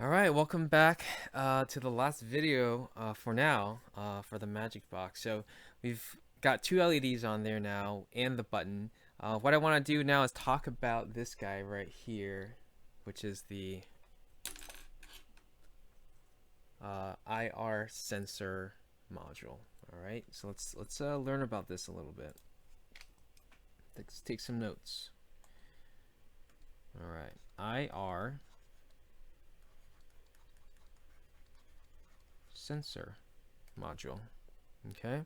All right, welcome back to the last video for now for the Magic Box. So we've got two LEDs on there now and the button. What I want to do now is talk about this guy right here, which is the IR sensor module. All right, so let's learn about this a little bit. Let's take some notes. All right, IR sensor module. Okay,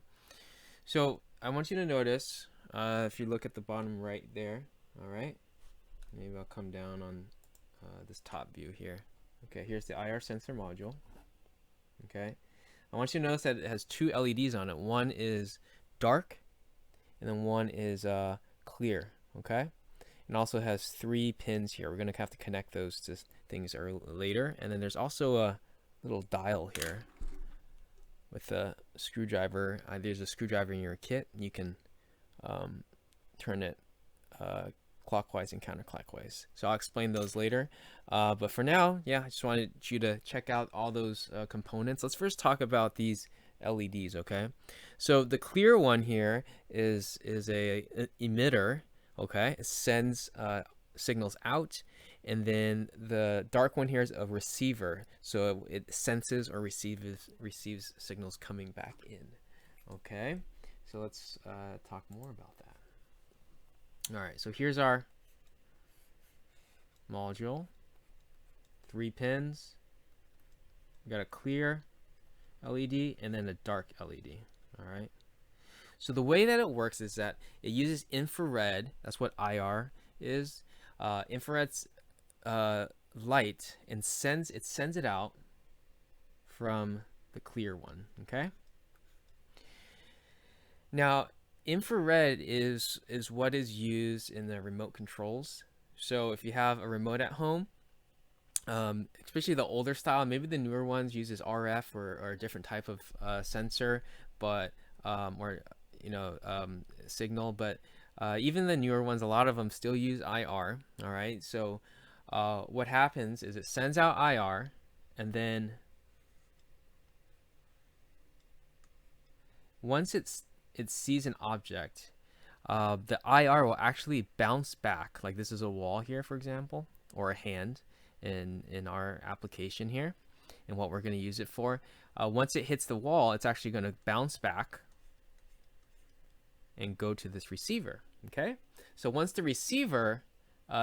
so I want you to notice if you look at the bottom right there. All right, maybe I'll come down on this top view here. Okay, here's the IR sensor module. Okay, I want you to notice that it has two LEDs on it. One is dark and then one is clear. Okay, and also has 3 pins here. We're gonna have to connect those to things later. And then there's also a little dial here with a screwdriver. There's a screwdriver in your kit. You can turn it clockwise and counterclockwise. So I'll explain those later. But for now, yeah, I just wanted you to check out all those components. Let's first talk about these LEDs, okay? So the clear one here is a emitter, okay? It sends signals out, and then the dark one here is a receiver, so it senses or receives signals coming back in. Okay, so let's talk more about that. All right, so here's our module. 3 pins. We got a clear LED and then a dark LED. All right. So the way that it works is that it uses infrared. That's what IR is. Infrared's light, and sends it out from the clear one. Okay. Now, infrared is what is used in the remote controls. So if you have a remote at home, especially the older style, maybe the newer ones uses RF or a different type of sensor, but or signal, but even the newer ones, a lot of them still use IR. All right, so what happens is it sends out IR, and then once it sees an object, the IR will actually bounce back. Like this is a wall here, for example, or a hand in our application here, and what we're going to use it for. Once it hits the wall, it's actually going to bounce back and go to this receiver. Okay, so once the receiver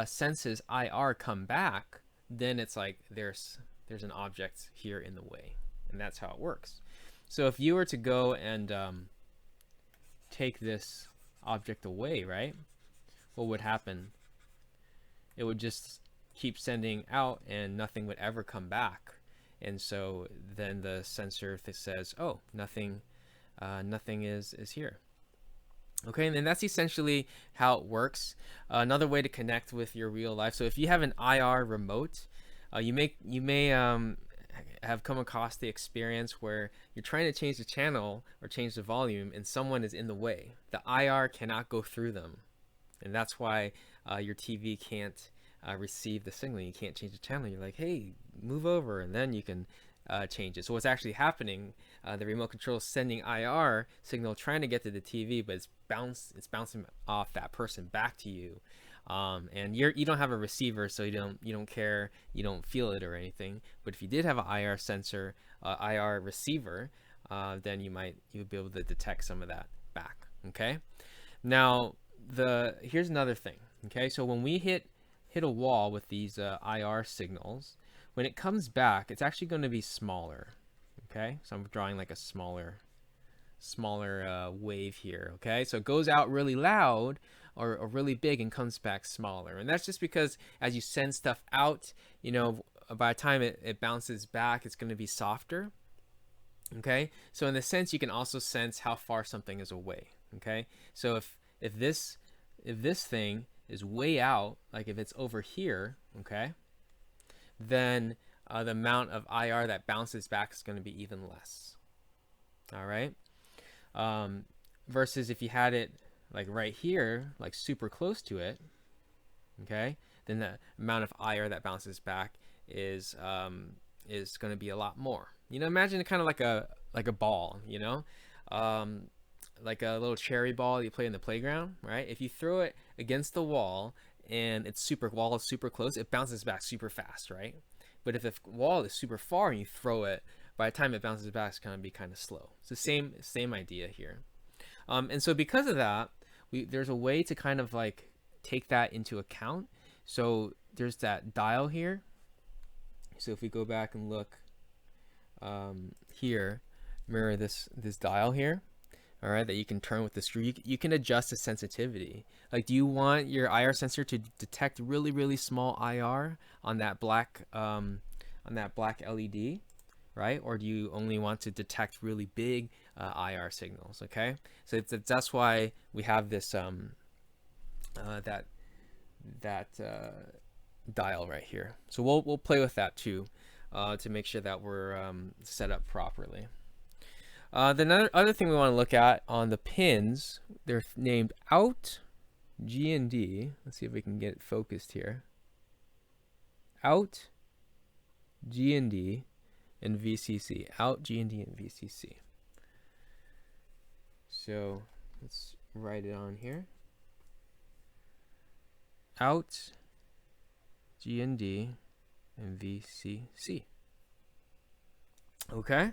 senses IR come back, then it's like there's an object here in the way, and that's how it works. So if you were to go and take this object away, right, what would happen? It would just keep sending out and nothing would ever come back. And so then the sensor says, oh, nothing is here. Okay, and then that's essentially how it works. Another way to connect with your real life. So if you have an IR remote, you may have come across the experience where you're trying to change the channel or change the volume and someone is in the way. The IR cannot go through them, and that's why your TV can't receive the signal. You can't change the channel. You're like, hey, move over, and then you can change it. So what's actually happening, the remote control is sending IR signal trying to get to the TV, but it's bouncing off that person back to you. And you don't have a receiver, so you don't care, you don't feel it or anything. But if you did have an IR sensor, IR receiver, then you would be able to detect some of that back. Okay. Now here's another thing. Okay, so when we hit a wall with these IR signals, when it comes back, it's actually going to be smaller. Okay, so I'm drawing like a smaller wave here. Okay, so it goes out really loud or really big and comes back smaller, and that's just because as you send stuff out, by the time it bounces back, it's going to be softer. Okay, so in the sense, you can also sense how far something is away. Okay, so if this thing is way out, like if it's over here, okay, then the amount of IR that bounces back is going to be even less. All right. Versus if you had it like right here, like super close to it, okay, then the amount of IR that bounces back is is going to be a lot more. You know, imagine kind of like a ball, you know, like a little cherry ball you play in the playground, right? If you throw it against the wall and wall is super close, it bounces back super fast, right? But if the wall is super far and you throw it, by the time it bounces back, it's going to be kind of slow. It's the same idea here. And so because of that, there's a way to kind of like take that into account. So there's that dial here. So if we go back and look here, mirror this dial here, all right, that you can turn with the screw. You can adjust the sensitivity. Like, do you want your IR sensor to detect really, really small IR on that black LED, right? Or do you only want to detect really big IR signals? Okay, so that's why we have this that dial right here. So we'll play with that too to make sure that we're set up properly. The other thing we want to look at on the pins, they're named out, G and D. Let's see if we can get it focused here. Out, G and D, and VCC. Out, G and D, and VCC. So let's write it on here. Out, G and D, and VCC. Okay.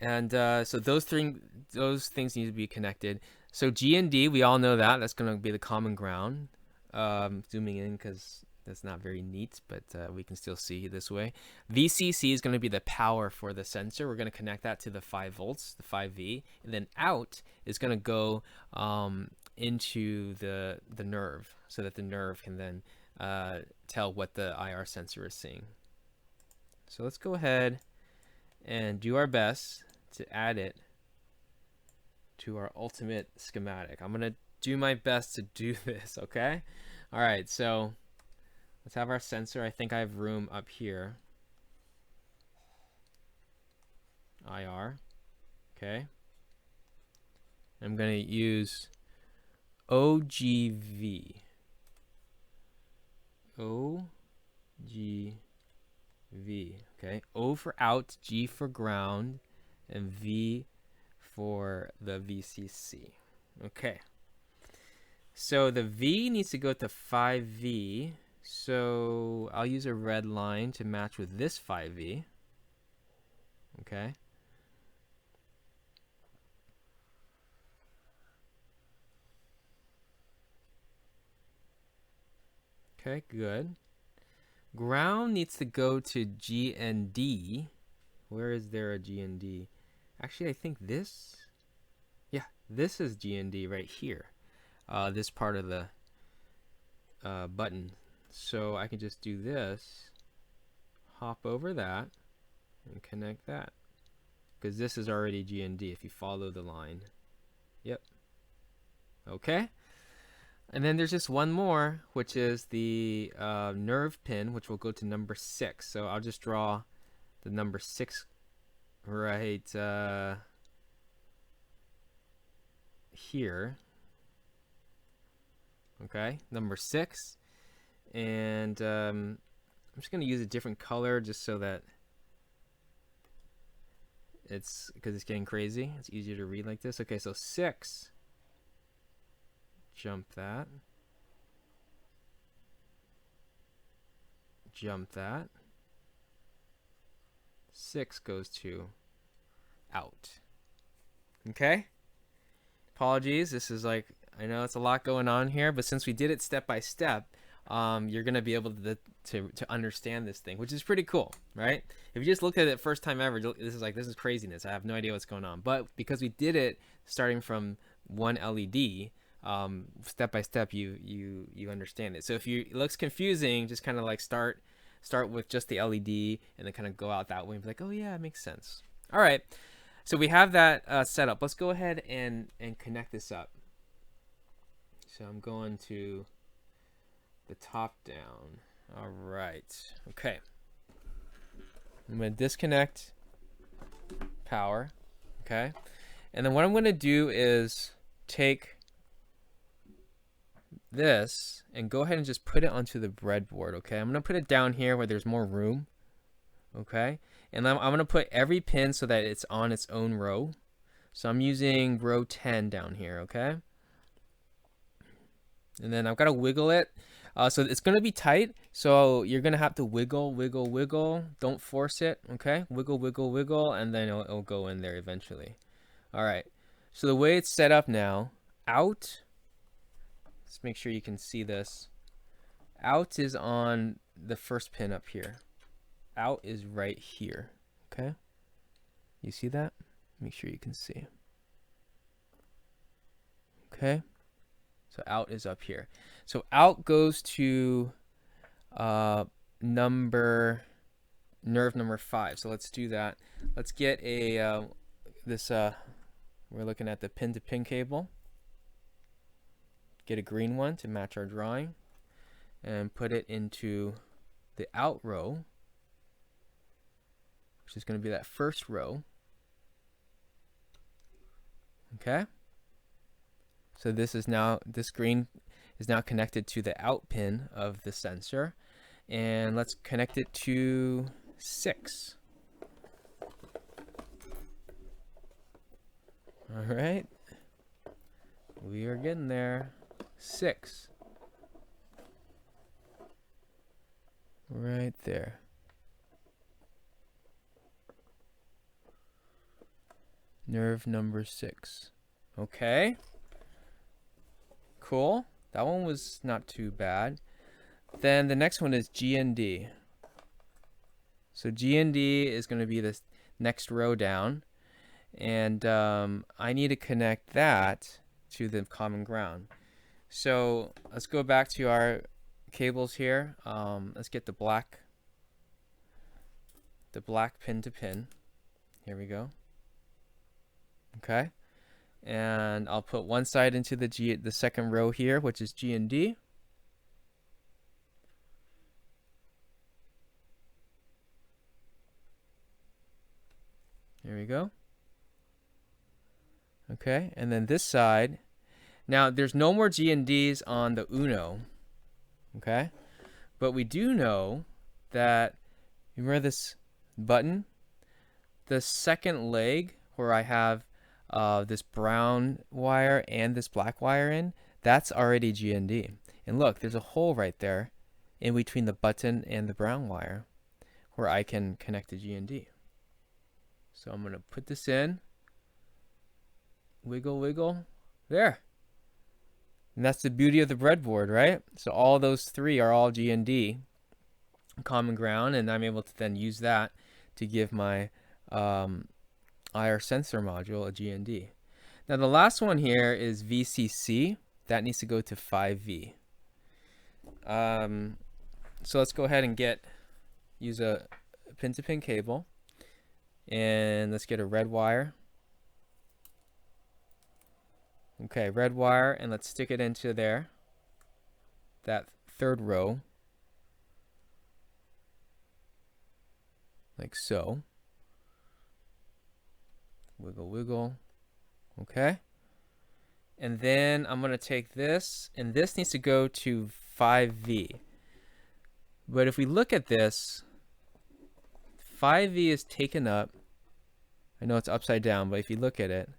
And so those things need to be connected. So G and D, we all know that. That's going to be the common ground. Zooming in because that's not very neat, but we can still see this way. VCC is going to be the power for the sensor. We're going to connect that to the 5 volts, the 5V. And then out is going to go into the nerve so that the nerve can then tell what the IR sensor is seeing. So let's go ahead and do our best to add it to our ultimate schematic. I'm gonna do my best to do this, okay? All right, so let's have our sensor. I think I have room up here. IR, okay? I'm gonna use OGV. OGV, okay? O for out, G for ground, and V for the VCC. Okay. So the V needs to go to 5V. So I'll use a red line to match with this 5V. Okay. Okay, good. Ground needs to go to G and D. Where is there a G and D? Actually, I think this, yeah, this is G and D right here. This part of the button. So I can just do this, hop over that, and connect that. Because this is already G and D if you follow the line. Yep. Okay. And then there's just one more, which is the nerve pin, which will go to number 6. So I'll just draw the number 6 right here. Okay, number 6. And I'm just going to use a different color just so that because it's getting crazy. It's easier to read like this. Okay, so 6. Jump that. Jump that. 6 goes to out. Okay? Apologies. This is like, I know it's a lot going on here, but since we did it step by step, you're going to be able to understand this thing, which is pretty cool, right? If you just looked at it first time ever, this is craziness. I have no idea what's going on. But because we did it starting from one LED, step by step you understand it. So if it looks confusing, just kind of like start with just the LED and then kind of go out that way and be like, oh yeah, it makes sense. All right, so we have that set up. Let's go ahead and connect this up. So I'm going to the top down. All right, okay, I'm going to disconnect power. Okay, and then what I'm going to do is take this and go ahead and just put it onto the breadboard. Okay, I'm gonna put it down here where there's more room. Okay, and I'm going to put every pin so that it's on its own row. So I'm using row 10 down here, okay? And then I've got to wiggle it. So it's going to be tight, so you're going to have to wiggle, wiggle, wiggle. Don't force it, okay? Wiggle, wiggle, wiggle, and then it'll go in there eventually. All right, so the way it's set up now, out, let's make sure you can see this. Out is on the first pin up here. Out is right here, okay? You see that? Make sure you can see. Okay, so out is up here. So out goes to nerve number 5. So let's do that. Let's get a we're looking at the pin-to-pin cable. Get a green one to match our drawing, and put it into the out row, which is going to be that first row. Okay. So this green is now connected to the out pin of the sensor, and let's connect it to 6. All right, we are getting there. 6. Right there. Nerve number 6. Okay. Cool. That one was not too bad. Then the next one is GND. So GND is going to be this next row down. And I need to connect that to the common ground. So let's go back to our cables here. Let's get the black pin to pin. Here we go. Okay. And I'll put one side into the second row here, which is G and D. There we go. Okay, and then this side. Now there's no more G and Ds on the Uno. Okay, but we do know that, you remember this button? The second leg where I have this brown wire and this black wire in, that's already GND. And look, there's a hole right there in between the button and the brown wire where I can connect to GND. So I'm going to put this in, wiggle, wiggle, there. And that's the beauty of the breadboard, right? So all those 3 are all GND, common ground, and I'm able to then use that to give my IR sensor module a GND. Now the last one here is VCC. That needs to go to 5V. So let's go ahead and use a pin-to-pin cable, and let's get a red wire. Okay, red wire, and let's stick it into there, that third row, like so. Wiggle, wiggle. Okay. And then I'm going to take this, and this needs to go to 5V. But if we look at this, 5V is taken up. I know it's upside down, but if you look at it,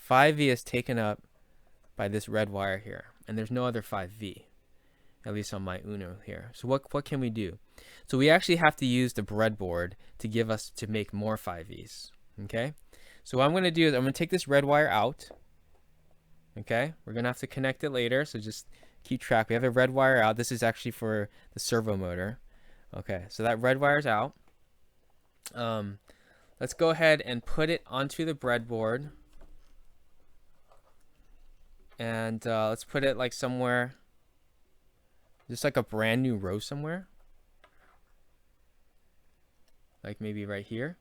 5V is taken up by this red wire here, and there's no other 5V, at least on my Uno here. So what can we do? So we actually have to use the breadboard to make more 5Vs. Okay. So what I'm going to do is I'm going to take this red wire out. Okay, we're going to have to connect it later, so just keep track. We have a red wire out. This is actually for the servo motor. Okay, so that red wire's out. Let's go ahead and put it onto the breadboard. And let's put it like somewhere, just like a brand new row somewhere. Like maybe right here.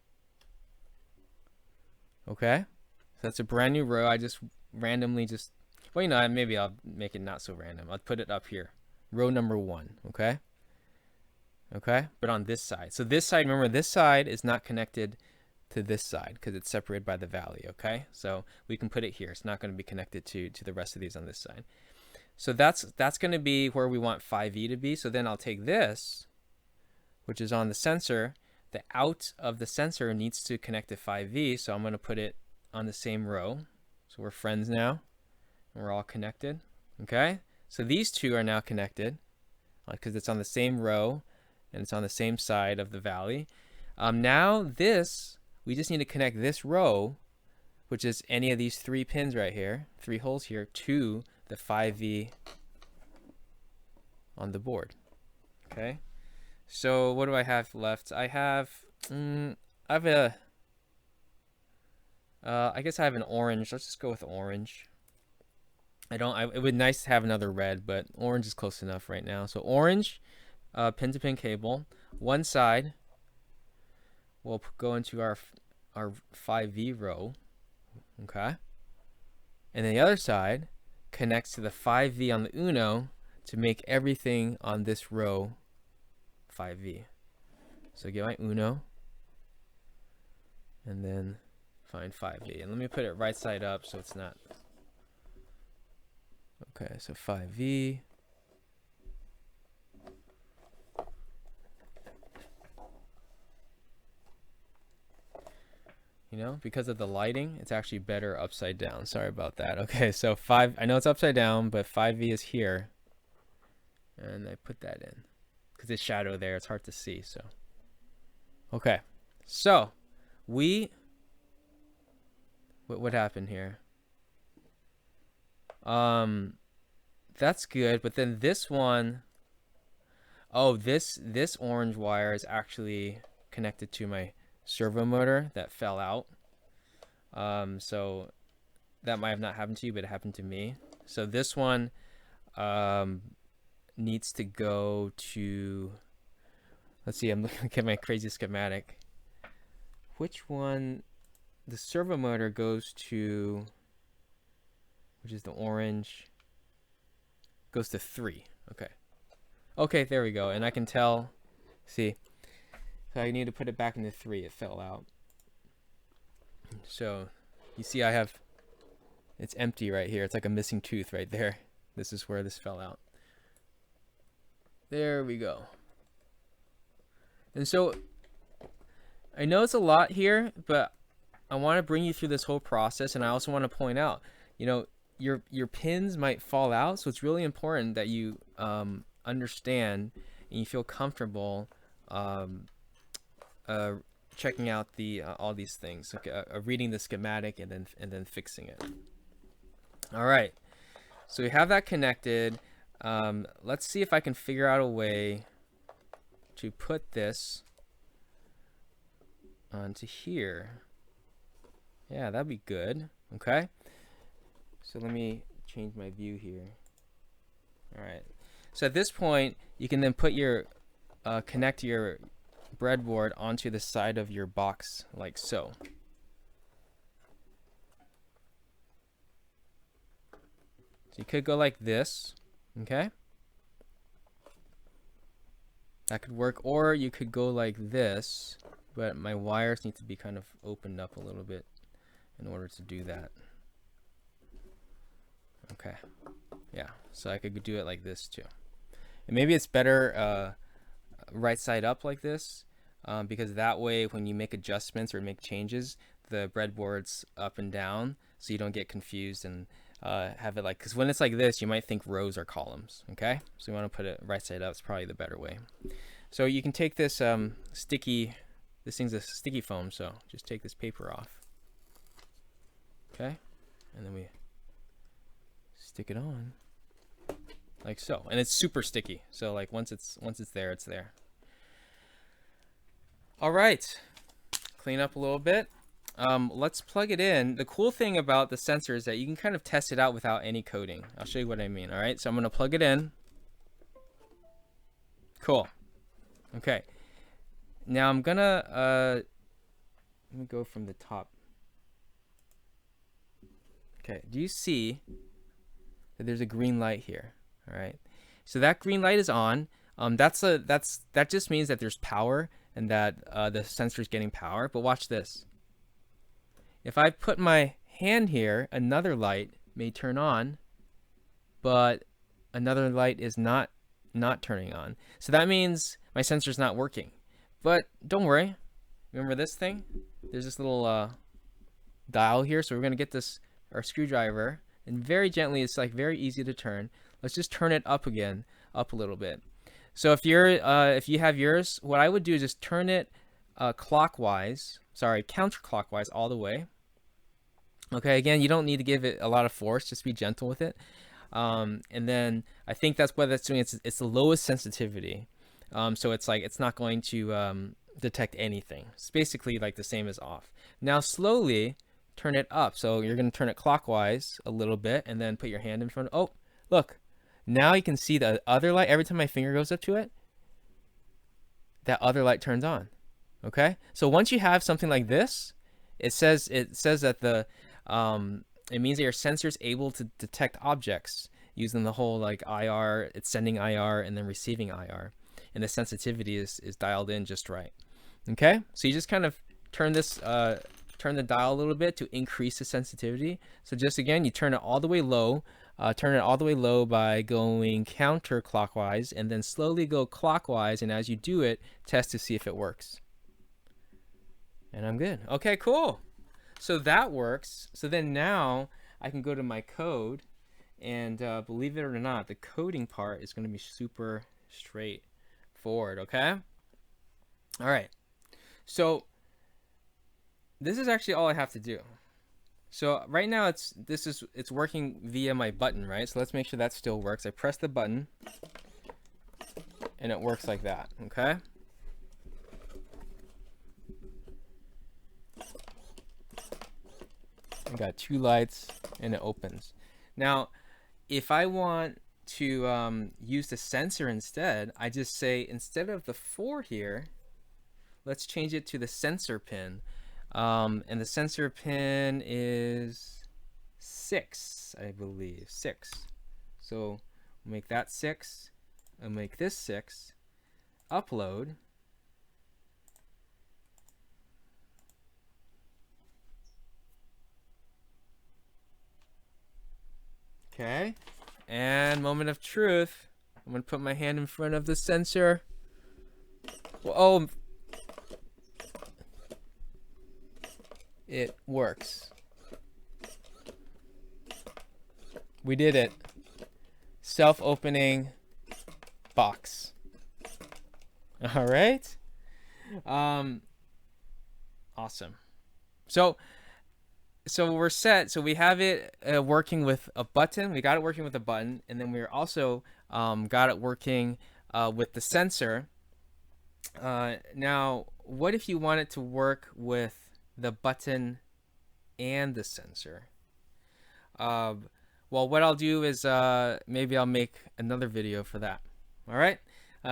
Okay, so that's a brand new row. I just randomly well, you know, maybe I'll make it not so random. I'll put it up here, row number 1. Okay, but on this side. So this side, remember, this side is not connected to this side because it's separated by the valley. Okay, so we can put it here. It's not going to be connected to the rest of these on this side. So that's going to be where we want 5V to be. So then I'll take this, which is on the sensor. the out of the sensor needs to connect to 5V, so I'm going to put it on the same row. So we're friends now, and we're all connected. Okay, so these two are now connected because it's on the same row and it's on the same side of the valley. Now this, we just need to connect this row, which is any of these 3 pins right here, 3 holes here, to the 5V on the board. Okay, so what do I have left? I have a I guess I have an orange. Let's just go with orange. It would be nice to have another red, but orange is close enough right now. So orange, pin-to-pin cable. One side will go into our 5V row, okay? And then the other side connects to the 5V on the Uno to make everything on this row 5V. So get my Uno, and then find 5V. And let me put it right side up so it's not... Okay, so 5V. You know, because of the lighting, it's actually better upside down. Sorry about that. Okay, so 5, I know it's upside down, but 5V is here. And I put that in because it's shadow there. It's hard to see, so. Okay, so what happened here? That's good, but then this one, oh, this orange wire is actually connected to my servo motor that fell out. So that might have not happened to you, but it happened to me. So this one needs to go to, let's see, I'm looking at my crazy schematic. Which one? The servo motor goes to, which is the orange, goes to 3. Okay. Okay, there we go. And I can tell, see, so I need to put it back into 3. It fell out. So you see I have, it's empty right here. It's like a missing tooth right there. This is where this fell out. There we go. And so I know it's a lot here, but I want to bring you through this whole process. And I also want to point out, you know, your pins might fall out, so it's really important that you understand and you feel comfortable checking out the all these things, okay, reading the schematic and then fixing it. All right, so we have that connected. Let's see if I can figure out a way to put this onto here. Yeah, that'd be good. Okay. So let me change my view here. All right. So at this point, you can then put your, connect your breadboard onto the side of your box like so. So you could go like this, okay? That could work, or you could go like this, but my wires need to be kind of opened up a little bit in order to do that. Okay, yeah, so I could do it like this too. And maybe it's better right side up like this, because that way when you make adjustments or make changes, the breadboard's up and down, so you don't get confused and have it like, because when it's like this, you might think rows are columns, okay? So you want to put it right side up. It's probably the better way. So you can take this this thing's a sticky foam, so just take this paper off, okay? And then we stick it on like so, and it's super sticky, so like once it's there, it's there. All right, clean up a little bit. Let's plug it in. The cool thing about the sensor is that you can kind of test it out without any coding. I'll show you what I mean. All right, so I'm gonna plug it in. Cool. Okay, now I'm gonna let me go from the top. Okay, do you see that there's a green light here? All right, so that green light is on. That just means that there's power and that the sensor is getting power. But watch this. If I put my hand here, another light may turn on, but another light is not turning on. So that means my sensor's not working. But don't worry, Remember this thing? There's this little dial here. So we're going to get this, our screwdriver, and very gently, it's like very easy to turn. Let's just turn it up again, up a little bit. So if you have yours, what I would do is just turn it counterclockwise all the way. Okay, again, you don't need to give it a lot of force, just be gentle with it. And then I think that's what that's doing. It's the lowest sensitivity. So it's like it's not going to detect anything. It's basically like the same as off. Now slowly turn it up. So you're going to turn it clockwise a little bit and then put your hand in front. Oh, look. Now you can see the other light. Every time my finger goes up to it, that other light turns on. Okay? So once you have something like this, it says that it means that your sensor is able to detect objects using the whole like IR, it's sending IR and then receiving IR. And the sensitivity is dialed in just right. Okay? So you just kind of turn the dial a little bit to increase the sensitivity. So just again, you turn it all the way low. Turn it all the way low by going counterclockwise and then slowly go clockwise. And as you do it, test to see if it works. And I'm good. Okay, cool. So that works. So then now I can go to my code and believe it or not, the coding part is going to be super straightforward. Okay. All right. So this is actually all I have to do. So right now it's working via my button, right? So let's make sure that still works. I press the button and it works like that, okay? I got 2 lights and it opens. Now, if I want to use the sensor instead, I just say instead of the 4 here, let's change it to the sensor pin. And the sensor pin is 6, I believe, 6. So we'll make that 6, and make this 6, upload. Okay, and moment of truth. I'm gonna put my hand in front of the sensor. Oh, it works. We did it. Self-opening box. All right. Awesome. So we're set. So we have it working with a button. We got it working with a button, and then we're also got it working with the sensor. Now, what if you want it to work with the button and the sensor? Well, what I'll do is maybe I'll make another video for that. All right.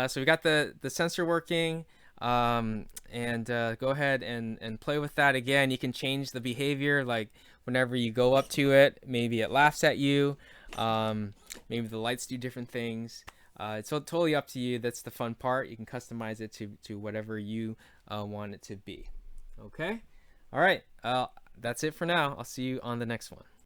So we got the sensor working. And go ahead and play with that again. You can change the behavior, like whenever you go up to it, maybe it laughs at you. Maybe the lights do different things. It's totally up to you. That's the fun part. You can customize it to whatever you want it to be. Okay. All right. That's it for now. I'll see you on the next one.